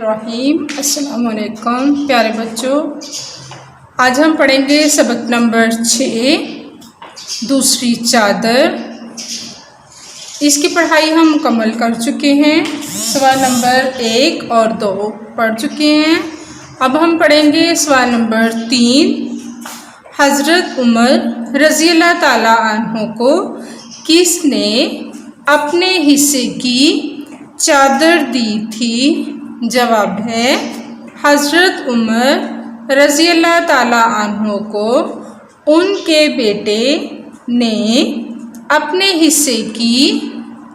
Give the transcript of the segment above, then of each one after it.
बिस्मिल्लाहिर्रहमानिर्रहीम। अस्सलाम वालेकुम प्यारे बच्चों, आज हम पढ़ेंगे सबक नंबर 6 दूसरी चादर। इसकी पढ़ाई हम मुकम्मल कर चुके हैं। सवाल नंबर 1 और 2 पढ़ चुके हैं। अब हम पढ़ेंगे सवाल नंबर 3। हज़रत उमर रज़ियल्लाहु ताला अन्हु को किसने अपने हिस्से की चादर दी थी? जवाब है हज़रत उमर रज़ियल्लाहु ताला अन्हु को उनके बेटे ने अपने हिस्से की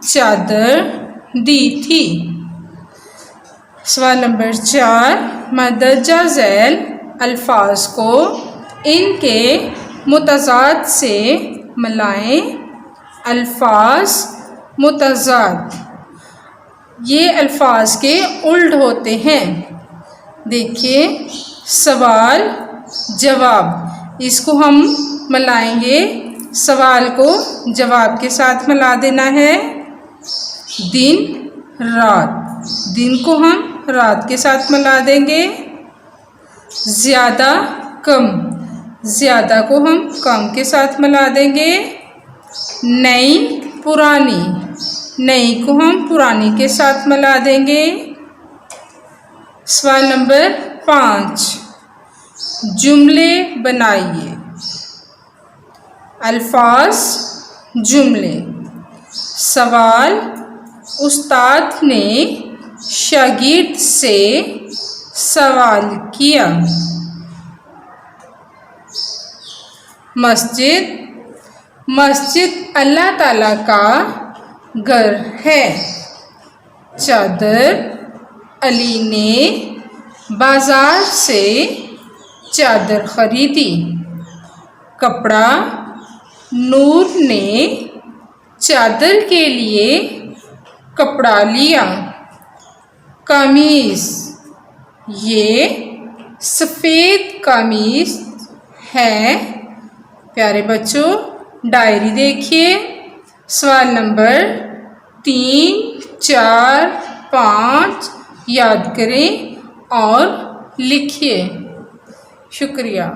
चादर दी थी। सवाल नंबर 4। मदरजा झैल अल्फाज को इनके मुतज़ाद से मिलाएं। अल्फाज मुतज़ाद ये अल्फाज के उल्ट होते हैं। देखिए सवाल जवाब, इसको हम मिलाएंगे। सवाल को जवाब के साथ मिला देना है। दिन रात, दिन को हम रात के साथ मिला देंगे। ज़्यादा कम, ज़्यादा को हम कम के साथ मिला देंगे। नई पुरानी, नई को हम पुरानी के साथ मिला देंगे। सवाल नंबर 5। जुमले बनाइए। अल्फाज जुमले। सवाल, उस्ताद ने शागिर्द से सवाल किया। मस्जिद, मस्जिद अल्लाह ताला का घर है। चादर, अली ने बाजार से चादर खरीदी। कपड़ा, नूर ने चादर के लिए कपड़ा लिया। कमीज, ये सफ़ेद कमीज है। प्यारे बच्चों डायरी देखिए। सवाल नंबर 3, 4, 5 याद करें और लिखिए। शुक्रिया।